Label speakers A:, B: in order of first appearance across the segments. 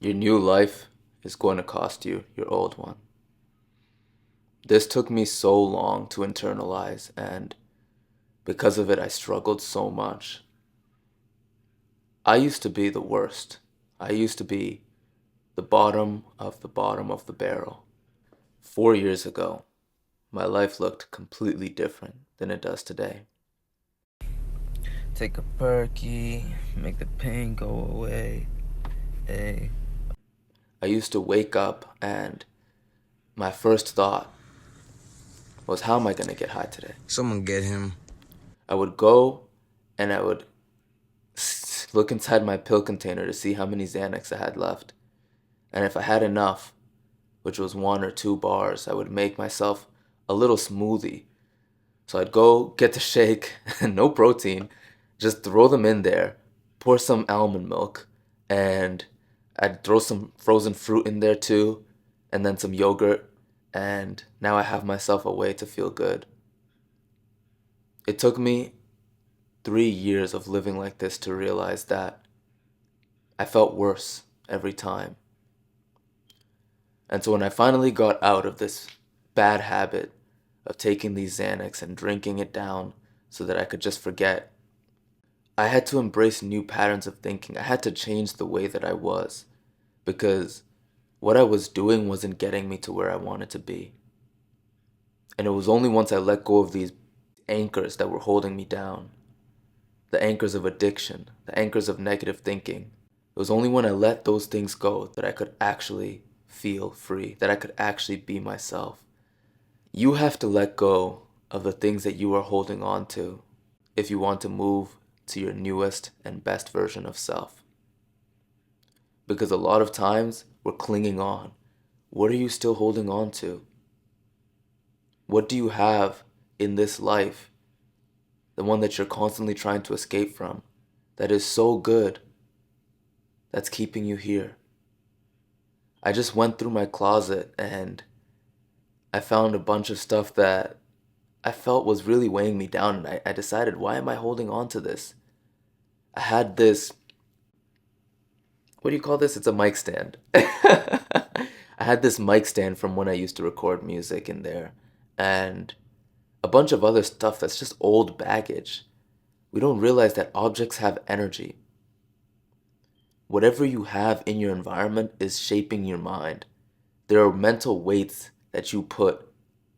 A: Your new life is going to cost you your old one. This took me so long to internalize, and because of it, I struggled so much. I used to be the worst. I used to be the bottom of the bottom of the barrel. 4 years ago, my life looked completely different than it does today.
B: Take a perky, make the pain go away. Hey.
A: I used to wake up and my first thought was, how am I going to get high today?
B: Someone get him.
A: I would go and I would look inside my pill container to see how many Xanax I had left. And if I had enough, which was 1 or 2 bars, I would make myself a little smoothie. So I'd go get the shake, no protein, just throw them in there, pour some almond milk, and I'd throw some frozen fruit in there too, and then some yogurt, and now I have myself a way to feel good. It took me 3 years of living like this to realize that I felt worse every time. And so when I finally got out of this bad habit of taking these Xanax and drinking it down so that I could just forget, I had to embrace new patterns of thinking. I had to change the way that I was because what I was doing wasn't getting me to where I wanted to be. And it was only once I let go of these anchors that were holding me down, the anchors of addiction, the anchors of negative thinking. It was only when I let those things go that I could actually feel free, that I could actually be myself. You have to let go of the things that you are holding on to if you want to move to your newest and best version of self. Because a lot of times we're clinging on. What are you still holding on to? What do you have in this life, the one that you're constantly trying to escape from, that is so good, that's keeping you here? I just went through my closet and I found a bunch of stuff that I felt was really weighing me down, and I decided, why am I holding on to this? I had this, what do you call this? It's a mic stand. I had this mic stand from when I used to record music in there, and a bunch of other stuff that's just old baggage. We don't realize that objects have energy. Whatever you have in your environment is shaping your mind. There are mental weights that you put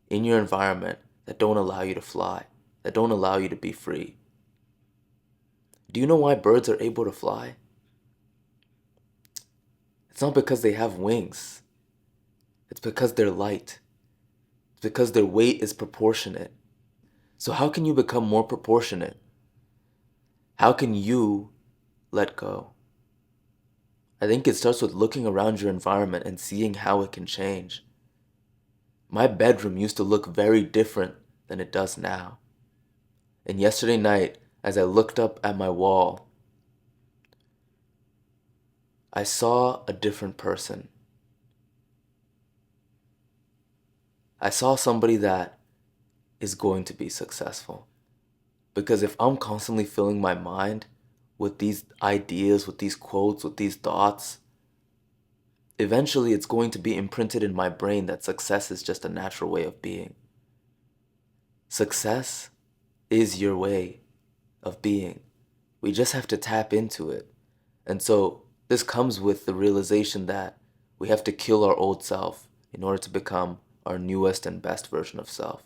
A: in your environment that don't allow you to fly, that don't allow you to be free. Do you know why birds are able to fly? It's not because they have wings. It's because they're light. It's because their weight is proportionate. So how can you become more proportionate? How can you let go? I think it starts with looking around your environment and seeing how it can change. My bedroom used to look very different than it does now. And yesterday night, as I looked up at my wall, I saw a different person. I saw somebody that is going to be successful. Because if I'm constantly filling my mind with these ideas, with these quotes, with these thoughts, eventually it's going to be imprinted in my brain that success is just a natural way of being. Success is your way of being. We just have to tap into it. And so this comes with the realization that we have to kill our old self in order to become our newest and best version of self.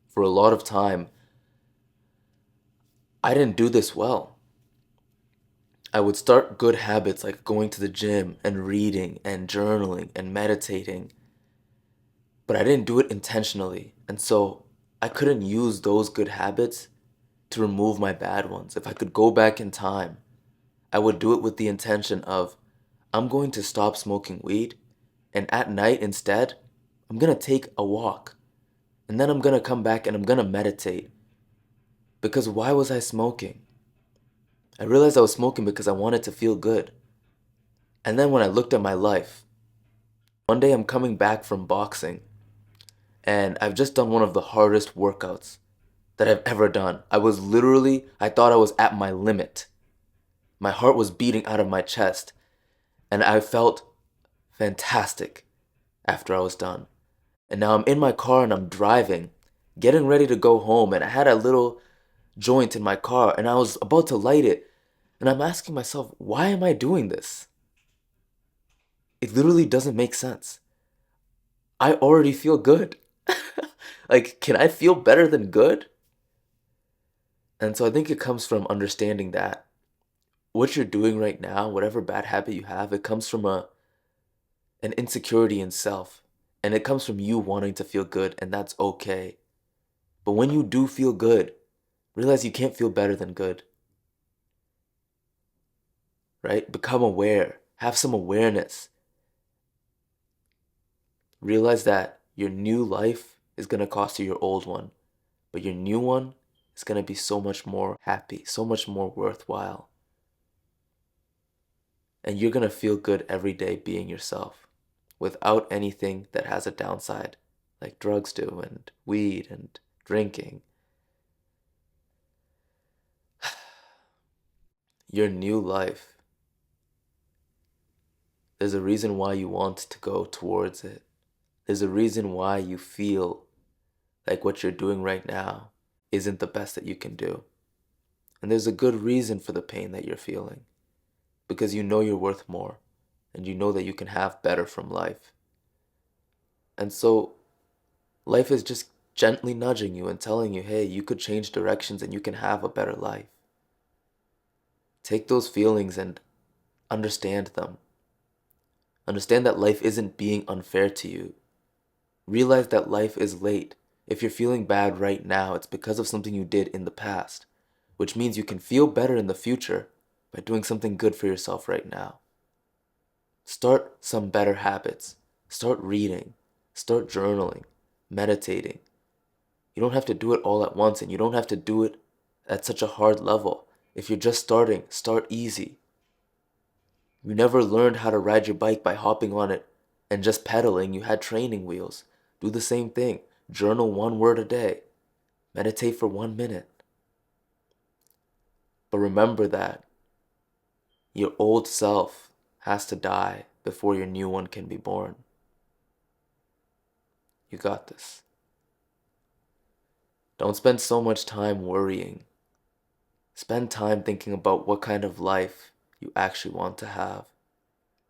A: For a lot of time, I didn't do this well. I would start good habits like going to the gym and reading and journaling and meditating, but I didn't do it intentionally. And so I couldn't use those good habits to remove my bad ones. If I could go back in time, I would do it with the intention of, I'm going to stop smoking weed, and at night instead, I'm going to take a walk. And then I'm going to come back and I'm going to meditate. Because why was I smoking? I realized I was smoking because I wanted to feel good. And then when I looked at my life, one day I'm coming back from boxing and I've just done one of the hardest workouts that I've ever done. I thought I was at my limit. My heart was beating out of my chest. And I felt fantastic after I was done. And now I'm in my car and I'm driving, getting ready to go home. And I had a little joint in my car and I was about to light it. And I'm asking myself, why am I doing this? It literally doesn't make sense. I already feel good. Like, can I feel better than good? And so I think it comes from understanding that what you're doing right now, whatever bad habit you have, it comes from an insecurity in self. And it comes from you wanting to feel good, and that's okay. But when you do feel good, realize you can't feel better than good. Right? Become aware. Have some awareness. Realize that your new life is going to cost you your old one, but your new one is going to be so much more happy, so much more worthwhile. And you're going to feel good every day being yourself without anything that has a downside, like drugs do, and weed, and drinking. Your new life, there's a reason why you want to go towards it. There's a reason why you feel like what you're doing right now isn't the best that you can do. And there's a good reason for the pain that you're feeling, because you know you're worth more and you know that you can have better from life. And so life is just gently nudging you and telling you, hey, you could change directions and you can have a better life. Take those feelings and understand them. Understand that life isn't being unfair to you. Realize that life is late. If you're feeling bad right now, it's because of something you did in the past, which means you can feel better in the future by doing something good for yourself right now. Start some better habits. Start reading. Start journaling, meditating. You don't have to do it all at once, and you don't have to do it at such a hard level. If you're just starting, start easy. You never learned how to ride your bike by hopping on it and just pedaling. You had training wheels. Do the same thing. Journal 1 word a day. Meditate for 1 minute. But remember that your old self has to die before your new one can be born. You got this. Don't spend so much time worrying. Spend time thinking about what kind of life you actually want to have.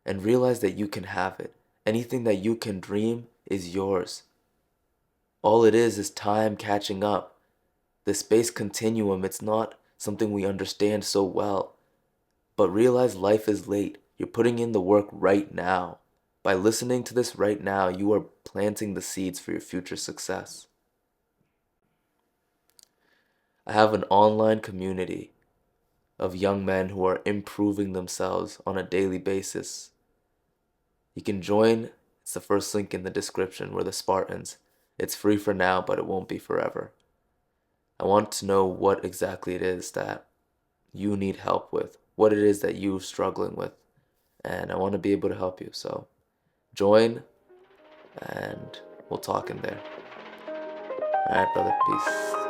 A: And realize that you can have it. Anything that you can dream is yours. All it is time catching up. The space continuum, it's not something we understand so well. But realize life is late. You're putting in the work right now. By listening to this right now, you are planting the seeds for your future success. I have an online community of young men who are improving themselves on a daily basis. You can join. It's the first link in the description. We're the Spartans. It's free for now, but it won't be forever. I want to know what exactly it is that you need help with, what it is that you're struggling with, and I want to be able to help you. So join, and we'll talk in there. All right, brother. Peace.